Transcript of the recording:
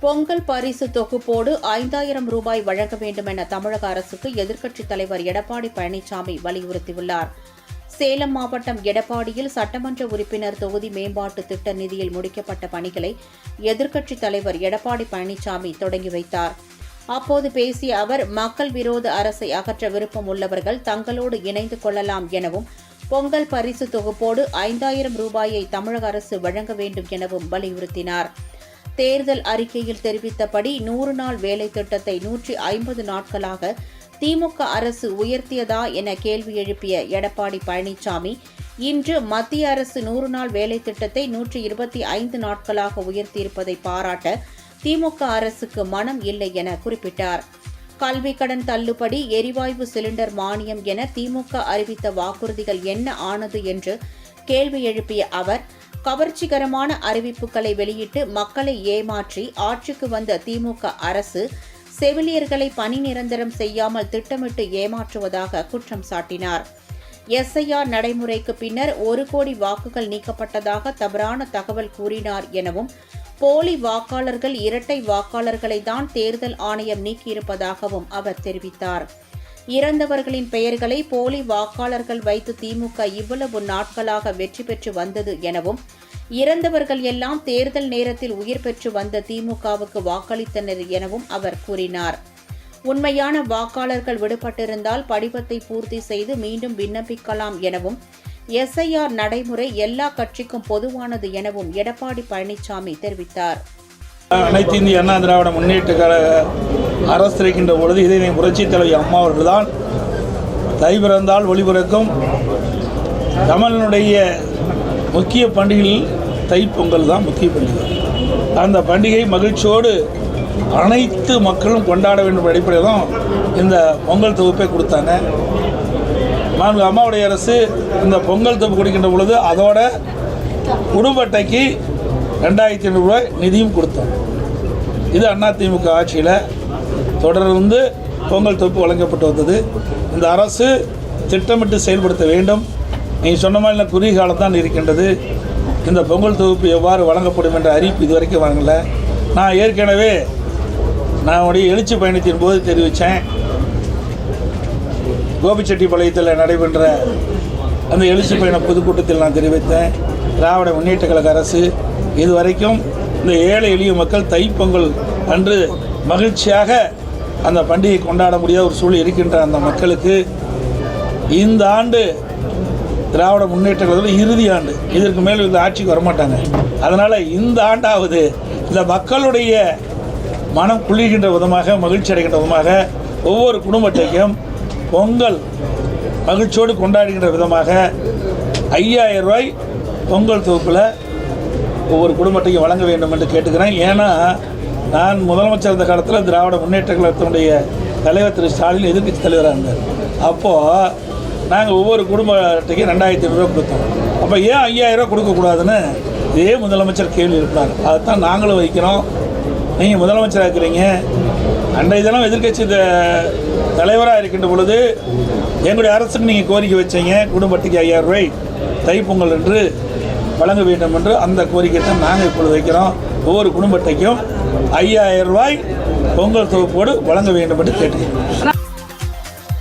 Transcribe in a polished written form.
பொங்கல் பரிசு தொகுப்போடு 5000 ரூபாய் வழங்க வேண்டும் என தமிழக அரசுக்கு எதிர்க்கட்சித் தலைவர் எடப்பாடி பழனிசாமி வலியுறுத்தியுள்ளார். சேலம் மாவட்டம் எடப்பாடியில் சட்டமன்ற உறுப்பினர் தொகுதி மேம்பாட்டு திட்ட நிதியில் முடிக்கப்பட்ட பணிகளை எதிர்க்கட்சித் தலைவர் எடப்பாடி பழனிசாமி தொடங்கி வைத்தார். அப்போது பேசிய அவர், மக்கள் விரோத அரசை அகற்ற விருப்பம் உள்ளவர்கள் தங்களோடு இணைந்து கொள்ளலாம் எனவும், பொங்கல் பரிசு தொகுப்போடு 5000 ரூபாயை தமிழக அரசு வழங்க வேண்டும் எனவும் வலியுறுத்தினார். தேர்தல் அறிக்கையில் தெரிவித்தபடி 100 நாள் வேலை திட்டத்தை 150 நாட்களாக திமுக அரசு உயர்த்தியதா என கேள்வி எழுப்பிய எடப்பாடி பழனிசாமி, இன்று மத்திய அரசு 100 நாள் வேலை திட்டத்தை 125 நாட்களாக உயர்த்தியிருப்பதை பாராட்ட திமுக அரசுக்கு மனம் இல்லை என குறிப்பிட்டார். கல்விக் கடன் தள்ளுபடி, எரிவாயு சிலிண்டர் மானியம் என திமுக அறிவித்த வாக்குறுதிகள் என்ன ஆனது என்று கேள்வி எழுப்பிய அவர், கவர்ச்சிகரமான அறிவிப்புகளை வெளியிட்டு மக்களை ஏமாற்றி ஆட்சிக்கு வந்த திமுக அரசு செவிலியர்களை பணி நிரந்தரம் செய்யாமல் திட்டமிட்டு ஏமாற்றுவதாக குற்றம் சாட்டினார். எஸ்ஐஆர் நடைமுறைக்கு பின்னர் 1 கோடி வாக்குகள் நீக்கப்பட்டதாக தவறான தகவல் கூறினார் எனவும், போலி வாக்காளர்கள், இரட்டை வாக்காளர்களை தான் தேர்தல் ஆணையம் நீக்கியிருப்பதாகவும் அவர் தெரிவித்தார். இறந்தவர்களின் பெயர்களை போலி வாக்காளர்கள் வைத்து திமுக இவ்வளவு நாட்களாக வெற்றி பெற்று வந்தது எனவும், இறந்தவர்கள் எல்லாம் தேர்தல் நேரத்தில் உயிர் பெற்று வந்த திமுகவுக்கு வாக்களித்தனர் எனவும் அவர் கூறினார். உண்மையான வாக்காளர்கள் விடுபட்டிருந்தால் படிவத்தை பூர்த்தி செய்து மீண்டும் விண்ணப்பிக்கலாம் எனவும், எஸ்ஐஆர் நடைமுறை எல்லா கட்சிக்கும் பொதுவானது எனவும் எடப்பாடி பழனிசாமி தெரிவித்தார். அனைத்து இந்திய அண்ணா திராவிட முன்னேற்ற கழக அரசு இருக்கின்ற பொழுது இதனை புரட்சித் தலைவர் அம்மா அவர்கள்தான் தை பிறந்தால் ஒளிபிறக்கும் தமிழனுடைய முக்கிய பண்டிகையில் தைப்பொங்கல் தான் முக்கிய பண்டிகை. அந்த பண்டிகை மகிழ்ச்சியோடு அனைத்து மக்களும் கொண்டாட வேண்டும் அடிப்படையில் தான் இந்த பொங்கல் தொகுப்பை கொடுத்தாங்க. அம்மாவுடைய அரசு இந்த பொங்கல் தொகுப்பு கொடுக்கின்ற பொழுது அதோட குடும்ப அட்டைக்கு 2500 ரூபாய் நிதியும் கொடுத்தோம். இது அதிமுக ஆட்சியில் தொடர்ந்து பொங்கல் தொகுப்பு வழங்கப்பட்டு வந்தது. இந்த அரசு திட்டமிட்டு செயல்படுத்த வேண்டும். நீங்கள் சொன்ன மாதிரி குறுகிய காலம் தான் இருக்கின்றது. இந்த பொங்கல் தொகுப்பு எவ்வாறு வழங்கப்படும் என்ற அறிவிப்பு இதுவரைக்கும் வழங்கல. நான் ஏற்கனவே என்னுடைய எழுச்சி பயணத்தின் போது தெரிவித்தேன். கோபிச்செட்டிப்பாளையத்தில் நடைபெற்ற அந்த எழுச்சி பயண பொதுக்கூட்டத்தில் நான் தெரிவித்தேன், திராவிட முன்னேற்ற கழக அரசு இதுவரைக்கும் இந்த ஏழை எளிய மக்கள் தைப்பொங்கல் அன்று மகிழ்ச்சியாக அந்த பண்டிகை கொண்டாட முடியாத ஒரு சூழல் இருக்கின்ற அந்த மக்களுக்கு இந்த ஆண்டு திராவிட முன்னேற்ற கழக இறுதி ஆண்டு, இதற்கு மேல் இந்த ஆட்சிக்கு வரமாட்டாங்க. அதனால் இந்த ஆண்டாவது இந்த மக்களுடைய மனம் குளிர்கின்ற விதமாக, மகிழ்ச்சி அடைகின்ற விதமாக ஒவ்வொரு குடும்ப அட்டைக்கும் பொங்கல் மகிழ்ச்சியோடு கொண்டாடுகின்ற விதமாக 5000 ரூபாய் பொங்கல் தொகுப்பில் ஒவ்வொரு குடும்பத்தையும் வழங்க வேண்டும் என்று கேட்டுக்கிறேன். ஏன்னா நான் முதலமைச்சர் இருந்த காலத்தில் திராவிட முன்னேற்ற கழகத்தினுடைய தலைவர் திரு ஸ்டாலின் எதிர்க்கட்சி தலைவராக இருந்தார். அப்போது நாங்கள் ஒவ்வொரு குடும்ப அட்டைக்கும் 2500 ரூபா கொடுத்தோம். அப்போ ஏன் 5000 ரூபா கொடுக்கக்கூடாதுன்னு இதே முதலமைச்சர் கேள்வி எழுப்பினார். அதைத்தான் நாங்களும் வைக்கிறோம். நீங்கள் முதலமைச்சராக இருக்கிறீங்க, அன்றைய தினம் எதிர்க்கட்சி தலைவராக இருக்கின்ற பொழுது எங்களுடைய அரசுக்கு நீங்கள் கோரிக்கை வச்சீங்க, குடும்ப அட்டைக்கு 5000 ரூபாய் தைப்பொங்கல் என்று வழங்க வேண்டும் என்று. அந்த கோரிக்கை தான் நாங்கள் இப்பொழுது வைக்கிறோம். ஒவ்வொரு குடும்ப அட்டைக்கும் 5000 ரூபாய் பொங்கல் தொகுப்போடு வழங்க வேண்டும் என்று கேட்டுக்கிறோம்.